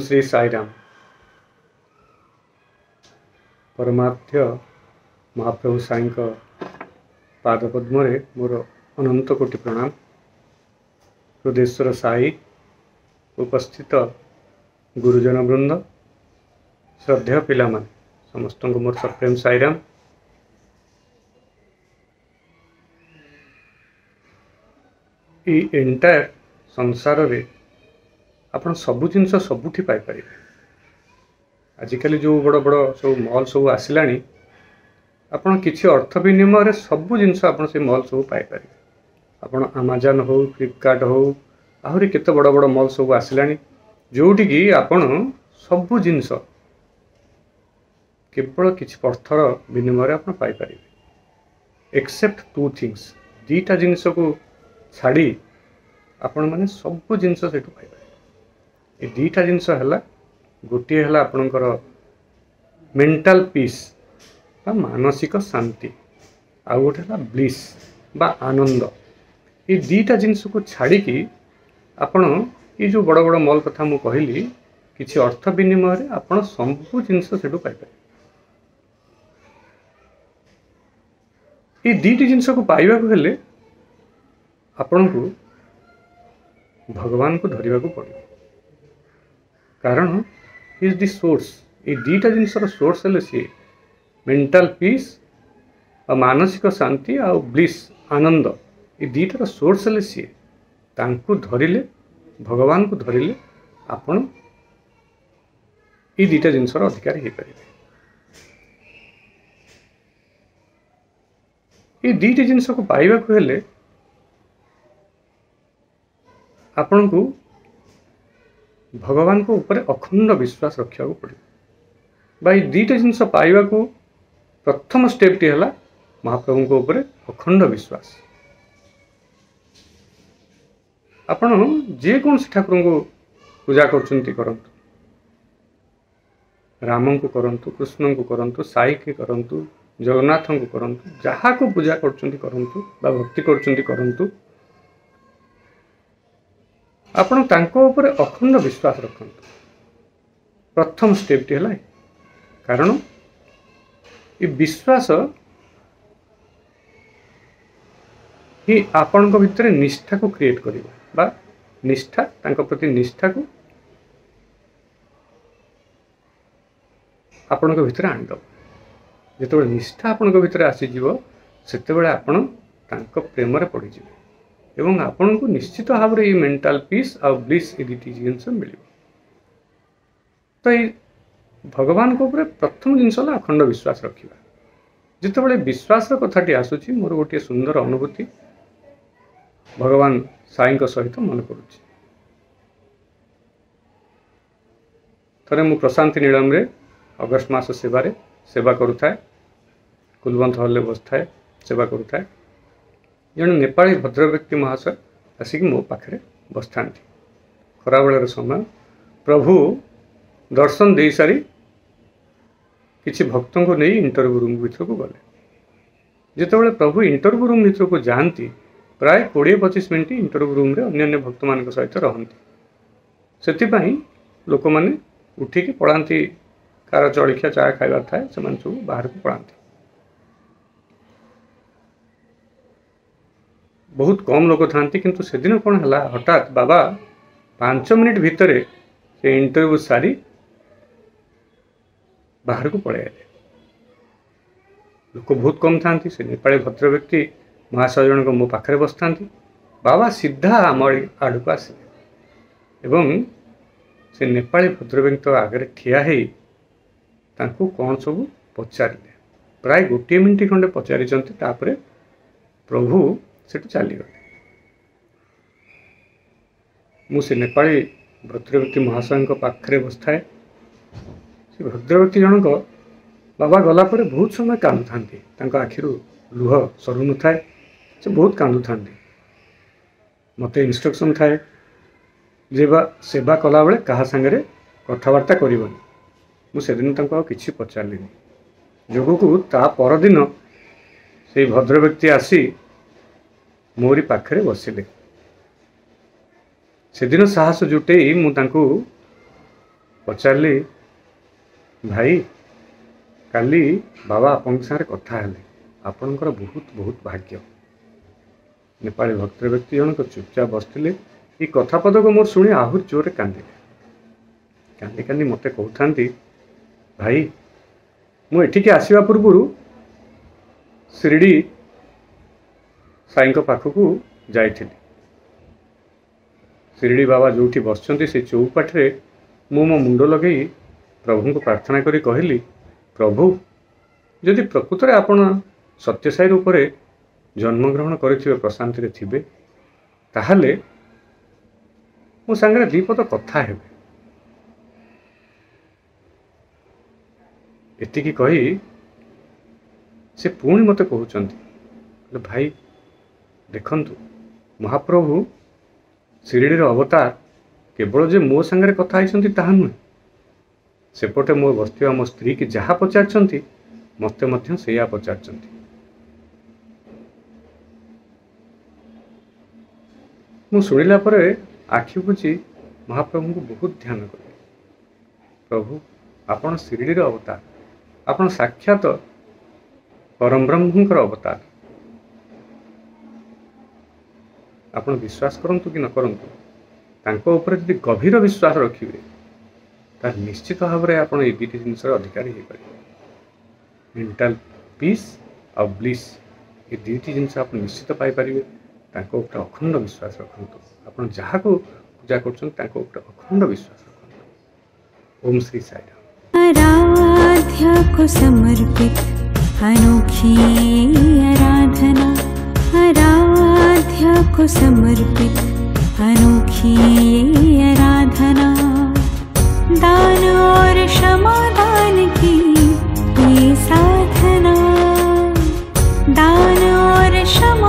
श्री साईराम। परमाध्य महाप्रभु साई पादपद्म मोर अनंत कोटि प्रणाम। हृदयेश्वर साई उपस्थित गुरुजन वृंद, श्रद्धेय पिला माने समस्त को मोर सप्रेम साईराम। ई एंटायर संसार रे आपण सबु जिनस सबुठी पाई परिबे। आजिकल जो बड़ बड़ सब मॉल सब आसिलानी, आपण किछि अर्थ विनिमय सबु जिनस आपण से मॉल सब पाई परिबे। आपण अमेजन हो, फ्लिपकार्ट हो, आहुरी केते बड़ बड़ मॉल सब आसिलानी, जोटी की आपण सबु जिनस केवल किछि अर्थर विनिमय आपण पाई परिबे, एक्सेप्ट टू थिंग्स। दीटा जिनस को छाड़ी आपण माने सबु जिनस सेठु पाई परिबे। ए दीटा जिनस हला, गोटे हला आपणकर मेंटल पीस बा मानसिक शांति, आ गोटे हला ब्लिस बा आनंद। ये दीटा जिनस को छाड़ी की आपण ये जो बड़ बड़ मॉल कथा मु कहली, किछि अर्थ विनिमय रे आपण सबु जिनस सेठु पाई परिबे। ये दीटी जिनस को पाइबा को हेले आपण को भगवान को धरिबा को पड़े, कारण ही इज द सोर्स। ये दीटा जिनसर सोर्स हेले सी मेंटल पीस और मानसिक शांति आ ब्लिस आनंद। ये दीटार सोर्स हेले सी तांको धरिले, भगवान को धरिले आपण ये दीटा जिनसर अधिकारी हो पारे। ये दीटा जिनस को पाइबा को हेले आपण को भगवान को ऊपर अखंड विश्वास रखा पड़े। भाई दीटा जिनस पाइबा को प्रथम स्टेप टी है महाप्रभु को ऊपर अखंड विश्वास। आपण जे कौन से ठाकुर को पूजा करचंती करंतु, राम को करंतु, कृष्ण को करंतु, साई के करंतु, जगन्नाथ को करंतु, जहाँ को पूजा करचंती करंतु बा भक्ति करचंती करंतु, आपण तांको ऊपर अखंड विश्वास रखंतु। प्रथम स्टेप टी है, कारण ये विश्वास ही आपण को भितर निष्ठा को क्रिएट करिबा बा निष्ठा तांको प्रति निष्ठा को आपण को भितर आनिदो। जेतो निष्ठा आपण को भितर आसी जीवो, सेते बेले आपण तांको प्रेम रे पड़ी जीवो एवं आपण को निश्चित भाव रे मेंटल पीस और ब्लिस एडिटी जिनस मिलिबो। तो ये भगवान को ऊपर प्रथम जिनस है अखंड विश्वास रखिबा। जिते बड़े विश्वास कथाटी आसुची, मोर गोटे सुंदर अनुभूति भगवान साई सहित मन करुच्ची। थरे मु प्रशांति नीलम रे अगस्ट मास सेवा करुथाए, कुलवंत हॉल बसथाए, सेवा करुथाए। जन नेपाली भद्र व्यक्ति महाशय आसिक मो पाखे बसता। खराबेल समय प्रभु दर्शन दे सारी किसी भक्तों को नहीं इंटरव्यू रूम भीतर को गले। जितेबाला प्रभु इंटरव्यू रूम भीतर को जाती, प्राय 20-25 मिनट इंटरव्यू रूम रे अन्य भक्त मान सहित रहती। से लोक मैंने उठिकी पढ़ाती, कार जलखिया चाय खाइबार थाए, से सब बाहर को पढ़ाती। बहुत कम लोक था, किंतु से दिन कौन है, हठात बाबा 5 मिनिट भितर से इंटरव्यू सारी बाहर को पड़े आए। लोक बहुत कम था। से नेपाली भद्र व्यक्ति महाशय जन को मो पाखे बसता। बाबा सीधा आम आड़ को आसिले एवं से नेपाली भद्र व्यक्ति आगे ठिया है कौन सब पचारे। प्राय 1 मिनिट खंडे पचारि, प्रभु सेठू चलीगले। मुझे नेपाली भद्र व्यक्ति महाशय पाखे बसए। से भद्र व्यक्ति जनक बाबा गला पर बहुत समय कांदुता, आखिर लुह सरु न थाए, से बहुत कांदुता। मत इंस्ट्रक्शन थाए जे सेवा कला बेले कहा सांगे कथबार्ता करबनी। मुझे दिन कि पचारि जोग को ता परदिन से भद्र व्यक्ति आसी मोरी पाखे बसिले। से दिन साहस जुटे मु पचारि भाई काली बाबा आपन सारे कथा हेले आपणकर बहुत बहुत भाग्य। नेपाली भक्त व्यक्ति जनक चुपचाप बसते ये कथा पद को मोर शुणी आहु जोरे कांदिले कांदी कांदी मते कहते भाई मुझे आसवा पूर्व शिरडी साई पाखक जाइली। शिरडी बाबा जो बसचंती से चौपाठे मो मुंड लगे प्रभु को प्रार्थना करी कहली प्रभु जदि प्रकृत में आपण सत्यसाई रूप में जन्मग्रहण करेथिबे प्रशांति रे थिबे ताहले मो संगे दीपद कथा हेबे। एतिकी कही से पुणी मते कहउचंती भाई देखंतु महाप्रभु शिरडी अवतार केवल जे मो संगे कथा होइचंती ताहा नुहे सेपटे मो बस्तिवा मो स्त्री की जहाँ पचारचंती मते मध्य सेया पचारचंती। मु शुणिला परे आखि बुझी महाप्रभु को बहुत ध्यान करी प्रभु आपण शिरडी अवतार आपण साक्षात परम ब्रह्मकर अवतार आपण विश्वास करंतु कि न करंतु तांको ऊपर यदि गभीर विश्वास रखिबे तार निश्चित भाव में आपण ए दुईटी जिनसर अधिकारी हो पारे मेंटल पीस और ब्लिस ये दुईटी जिनस आप निश्चित पाई पारिबे। तांको ऊपर अखंड विश्वास रखंतु आपण जहाँ को पूजा करछन ऊपर अखंड विश्वास रखंतु। ओम श्री साई आराध्या को समर्पित अनोखी आराधना आराध्या को समर्पित अनोखी आराधना दान और क्षमादान की ये साधना दान और क्षमा